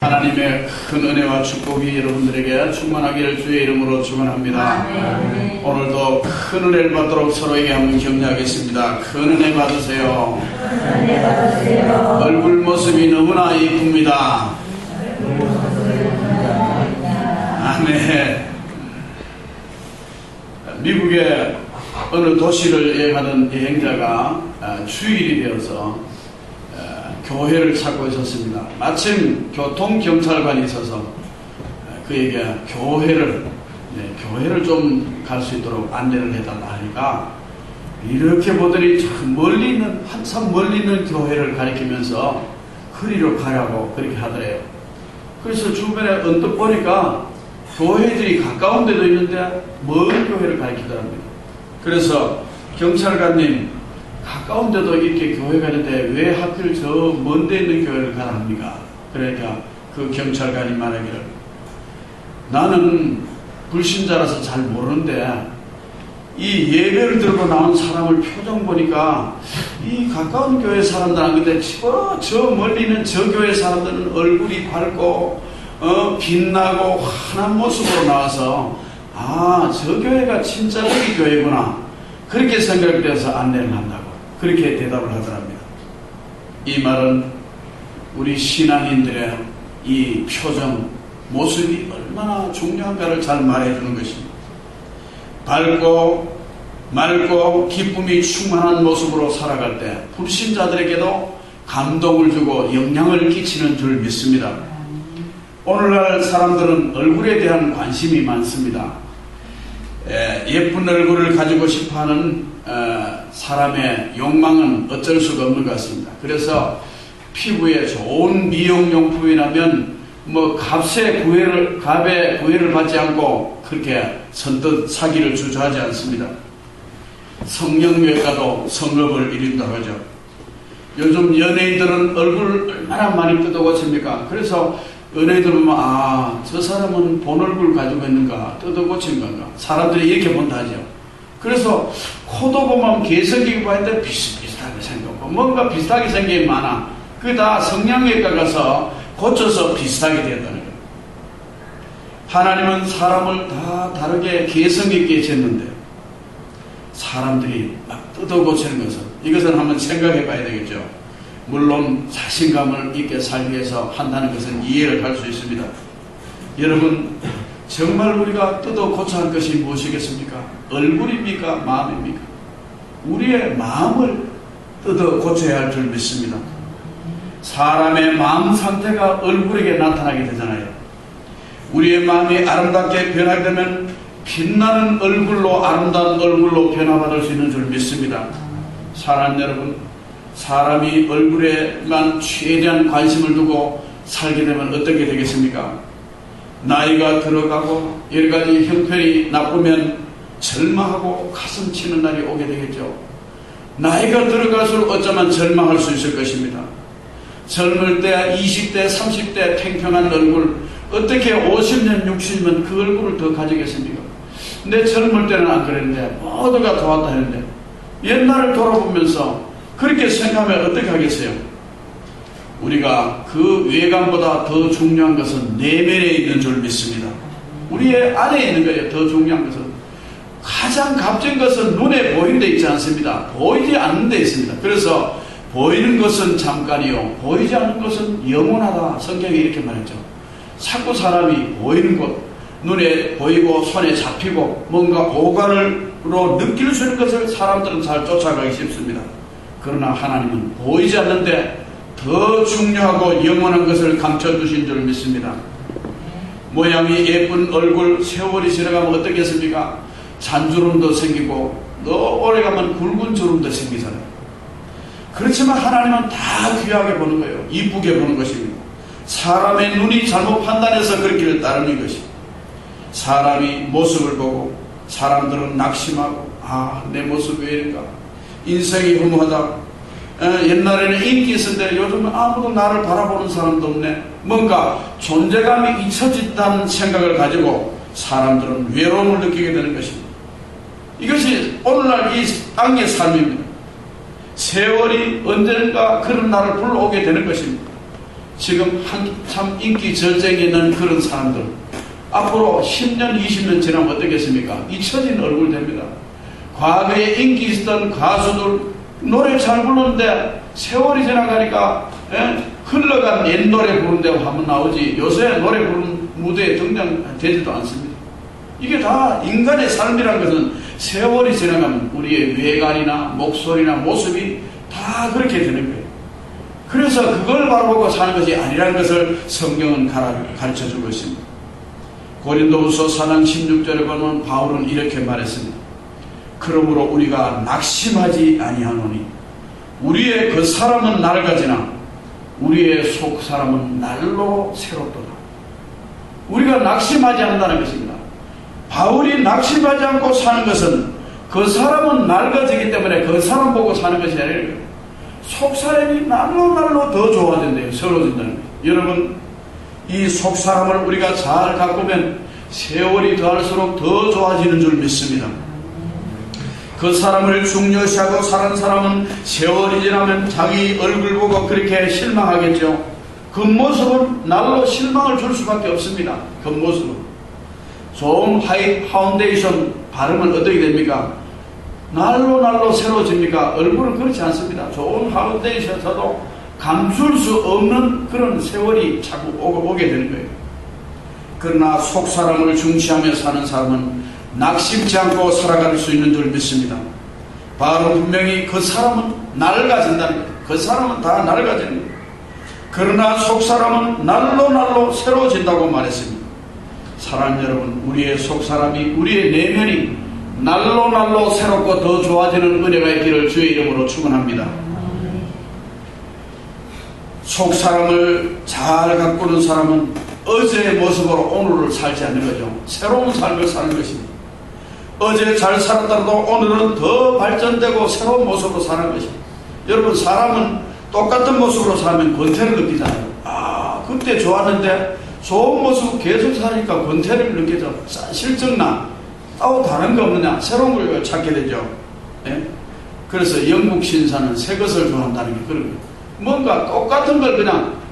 하나님의 큰 은혜와 축복이 여러분들에게 충만하기를 주의 이름으로 축원합니다. 아멘. 오늘도 큰 은혜를 받도록 서로에게 한번 격려하겠습니다. 큰 은혜 받으세요. 은혜 받으세요. 얼굴 모습이 너무나 이쁩니다. 아멘. 미국의 어느 도시를 여행하던 여행자가 주일이 되어서 교회를 찾고 있었습니다. 마침 교통경찰관이 있어서 그에게 교회를 좀 갈 수 있도록 안내를 해달라 하니까 이렇게 보더니 한참 멀리 있는 교회를 가리키면서 그리로 가라고 그렇게 하더래요. 그래서 주변에 언뜻 보니까 교회들이 가까운 데도 있는데 먼 교회를 가리키더랍니다. 그래서 경찰관님, 가까운 데도 이렇게 교회가 있는데 왜 하필 저 먼 데 있는 교회를 가라 합니까? 그러니까 그 경찰관이 말하기를, 나는 불신자라서 잘 모르는데 이 예배를 들고 나온 사람을 표정 보니까 이 가까운 교회 사람들은 근데 저 멀리 있는 저 교회 사람들은 얼굴이 밝고 빛나고 환한 모습으로 나와서 저 교회가 진짜 우리 교회구나 그렇게 생각되어서 안내를 한다고 그렇게 대답을 하더랍니다. 이 말은 우리 신앙인들의 이 표정, 모습이 얼마나 중요한가를 잘 말해주는 것입니다. 밝고 맑고 기쁨이 충만한 모습으로 살아갈 때 불신자들에게도 감동을 주고 영향을 끼치는 줄 믿습니다. 오늘날 사람들은 얼굴에 대한 관심이 많습니다. 예쁜 얼굴을 가지고 싶어하는 사람의 욕망은 어쩔 수가 없는 것 같습니다. 그래서 피부에 좋은 미용용품이라면 값의 구애를 받지 않고 그렇게 선뜻 사기를 주저하지 않습니다. 성형외과도 성업을 이룬다고 하죠. 요즘 연예인들은 얼굴 얼마나 많이 뜯어고칩니까? 그래서 연예인들 보면 저 사람은 본 얼굴 가지고 있는가 뜯어고친 건가 사람들이 이렇게 본다 하죠. 그래서 코도 보면 개성있게 봤는데 비슷비슷하게 생겼고 뭔가 비슷하게 생긴 게 많아. 그게 다 성형외과 가서 고쳐서 비슷하게 된다는 거예요. 하나님은 사람을 다 다르게 개성있게 졌는데 사람들이 막 뜯어고치는 것은, 이것은 한번 생각해 봐야 되겠죠. 물론 자신감을 있게 살기 위해서 한다는 것은 이해를 할 수 있습니다. 여러분, 정말 우리가 뜯어고쳐야 할 것이 무엇이겠습니까? 얼굴입니까? 마음입니까? 우리의 마음을 뜯어고쳐야 할 줄 믿습니다. 사람의 마음 상태가 얼굴에게 나타나게 되잖아요. 우리의 마음이 아름답게 변하게 되면 빛나는 얼굴로, 아름다운 얼굴로 변화받을 수 있는 줄 믿습니다. 사랑하는 여러분, 사람이 얼굴에만 최대한 관심을 두고 살게 되면 어떻게 되겠습니까? 나이가 들어가고 여러가지 형편이 나쁘면 절망하고 가슴 치는 날이 오게 되겠죠. 나이가 들어갈수록 어쩌면 절망할 수 있을 것입니다. 젊을 때 20대 30대 팽팽한 얼굴, 어떻게 50년 60년 그 얼굴을 더 가지겠습니까? 근데 젊을 때는 안 그랬는데 모두가 도왔다 했는데 옛날을 돌아보면서 그렇게 생각하면 어떻게 하겠어요? 우리가 그 외관보다 더 중요한 것은 내면에 있는 줄 믿습니다. 우리의 안에 있는 거예요. 더 중요한 것은. 가장 값진 것은 눈에 보이는 데 있지 않습니다. 보이지 않는 데 있습니다. 그래서 보이는 것은 잠깐이요 보이지 않는 것은 영원하다. 성경이 이렇게 말했죠. 자꾸 사람이 보이는 것, 눈에 보이고 손에 잡히고 뭔가 오감으로 느낄 수 있는 것을 사람들은 잘 쫓아가기 쉽습니다. 그러나 하나님은 보이지 않는데 더 중요하고 영원한 것을 감춰주신 줄 믿습니다. 모양이 예쁜 얼굴 세월이 지나가면 어떻겠습니까? 잔주름도 생기고 더 오래가면 굵은 주름도 생기잖아요. 그렇지만 하나님은 다 귀하게 보는 거예요. 이쁘게 보는 것입니다. 사람의 눈이 잘못 판단해서 그렇기를 따르는 것입니다. 사람이 모습을 보고 사람들은 낙심하고 내 모습 왜 이럴까? 인생이 허무하다. 옛날에는 인기 있었는데 요즘은 아무도 나를 바라보는 사람도 없네. 뭔가 존재감이 잊혀진다는 생각을 가지고 사람들은 외로움을 느끼게 되는 것입니다. 이것이 오늘날 이 땅의 삶입니다. 세월이 언젠가 그런 날을 불러오게 되는 것입니다. 지금 한참 인기 절정에 있는 그런 사람들, 앞으로 10년, 20년 지나면 어떻겠습니까? 잊혀진 얼굴 됩니다. 과거에 인기 있었던 가수들 노래 잘 부르는데 세월이 지나가니까 흘러간 옛 노래 부른다고 하면 나오지, 요새 노래 부르는 무대에 등장되지도 않습니다. 이게 다 인간의 삶이라는 것은 세월이 지나가면 우리의 외관이나 목소리나 모습이 다 그렇게 되는 거예요. 그래서 그걸 바라보고 사는 것이 아니라는 것을 성경은 가르쳐주고 있습니다. 고린도후서 4장 16절에 보면 바울은 이렇게 말했습니다. 그러므로 우리가 낙심하지 아니하노니 우리의 그 사람은 낡아지나 우리의 속 사람은 날로 새롭도다. 우리가 낙심하지 않는다는 것입니다. 바울이 낙심하지 않고 사는 것은 그 사람은 낡아지기 때문에 그 사람 보고 사는 것이 아니라 속 사람이 날로 더 좋아진대요. 새로워진다는 거예요. 여러분, 이 속 사람을 우리가 잘 가꾸면 세월이 더할수록 더 좋아지는 줄 믿습니다. 그 사람을 중요시하고 사는 사람은 세월이 지나면 자기 얼굴 보고 그렇게 실망하겠죠. 겉모습은 날로 실망을 줄 수밖에 없습니다. 겉모습은. 좋은 파운데이션 바르면 어떻게 됩니까? 날로 새로워집니까? 얼굴은 그렇지 않습니다. 좋은 파운데이션 써도 감출 수 없는 그런 세월이 자꾸 오게 되는 거예요. 그러나 속 사람을 중시하며 사는 사람은 낙심치 않고 살아갈 수 있는 줄 믿습니다. 바로 분명히 그 사람은 낡아진다는 거예요. 그 사람은 다 낡아지는 거예요. 그러나 속 사람은 날로 새로워진다고 말했습니다. 사랑하는 여러분, 우리의 속 사람이, 우리의 내면이 날로 새롭고 더 좋아지는 은혜가 있기를 주의 이름으로 축원합니다. 속 사람을 잘 가꾸는 사람은 어제의 모습으로 오늘을 살지 않는 거죠. 새로운 삶을 사는 것입니다. 어제 잘 살았더라도 오늘은 더 발전되고 새로운 모습으로 사는 것입니다. 여러분, 사람은 똑같은 모습으로 살면 권태를 느끼잖아요. 그때 좋았는데 좋은 모습 계속 사니까 권태를 느끼죠. 실증나 다른 거 없느냐, 새로운 걸 찾게 되죠. 네? 그래서 영국 신사는 새 것을 좋아한다는 게 그런 거예요. 뭔가 똑같은 걸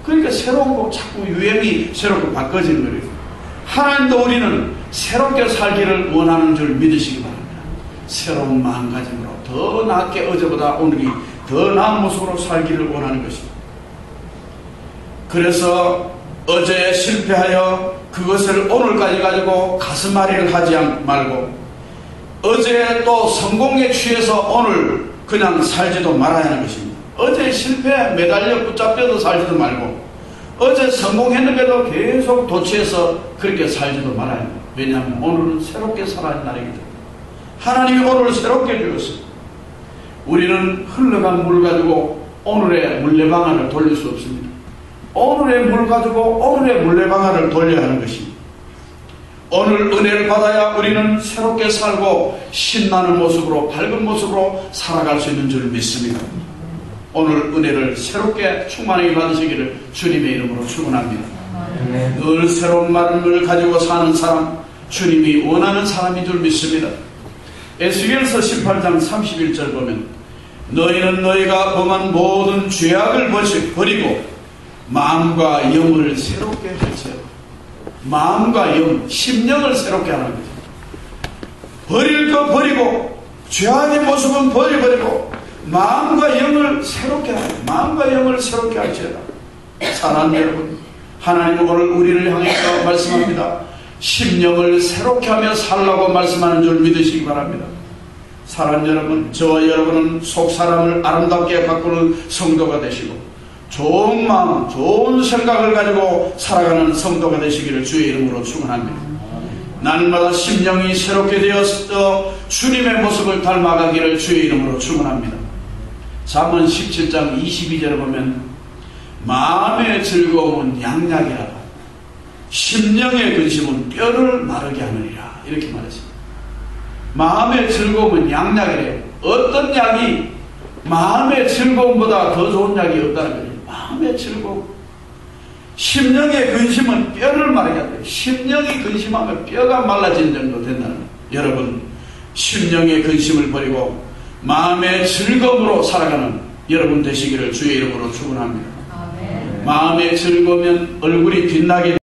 그러니까 새로운 거 자꾸 유행이 새롭게 바꿔지는 거예요. 하나님도 우리는 새롭게 살기를 원하는 줄 믿으시기 바랍니다. 새로운 마음가짐으로 더 낫게 어제보다 오늘이 더 나은 모습으로 살기를 원하는 것입니다. 그래서 어제에 실패하여 그것을 오늘까지 가지고 가슴앓이를 하지 말고, 어제에 또 성공에 취해서 오늘 그냥 살지도 말아야 하는 것입니다. 어제 실패에 매달려 붙잡혀서 살지도 말고, 어제 성공했는데도 계속 도취해서 그렇게 살지도 말아야 합니다. 왜냐하면 오늘은 새롭게 살아야 하는 날이기 때문에. 하나님이 오늘을 새롭게 주었습니다. 우리는 흘러간 물 가지고 오늘의 물레방아를 돌릴 수 없습니다. 오늘의 물 가지고 오늘의 물레방아를 돌려야 하는 것입니다. 오늘 은혜를 받아야 우리는 새롭게 살고 신나는 모습으로, 밝은 모습으로 살아갈 수 있는 줄 믿습니다. 오늘 은혜를 새롭게 충만하게 받으시기를 주님의 이름으로 축원합니다. 늘 새로운 마음을 가지고 사는 사람, 주님이 원하는 사람인 줄 믿습니다. 에스겔서 18장 31절 보면 너희는 너희가 범한 모든 죄악을 버리고 마음과 영을 새롭게 할지어다. 마음과 영, 심령을 새롭게 하는 거죠. 버릴 거 버리고, 죄악의 모습은 버리고 마음과 영을 새롭게 하라. 마음과 영을 새롭게 할지어다. 사랑하는 여러분, 하나님은 오늘 우리를 향해서 말씀합니다. 심령을 새롭게 하며 살라고 말씀하는 줄 믿으시기 바랍니다. 사랑하는 여러분, 저와 여러분은 속 사람을 아름답게 바꾸는 성도가 되시고 좋은 마음, 좋은 생각을 가지고 살아가는 성도가 되시기를 주의 이름으로 축원합니다. 날마다 심령이 새롭게 되어서 주님의 모습을 닮아가기를 주의 이름으로 축원합니다. 잠언 17장 22절을 보면 마음의 즐거움은 양약이라 심령의 근심은 뼈를 마르게 하느니라 이렇게 말했습니다. 마음의 즐거움은 양약이래요. 어떤 약이 마음의 즐거움보다 더 좋은 약이 없다는 거예요. 마음의 즐거움. 심령의 근심은 뼈를 마르게 한다. 심령이 근심하면 뼈가 말라진 정도 된다는 거예요. 여러분, 심령의 근심을 버리고 마음의 즐거움으로 살아가는 여러분 되시기를 주의 이름으로 축원합니다. 마음에 즐거우면 얼굴이 빛나게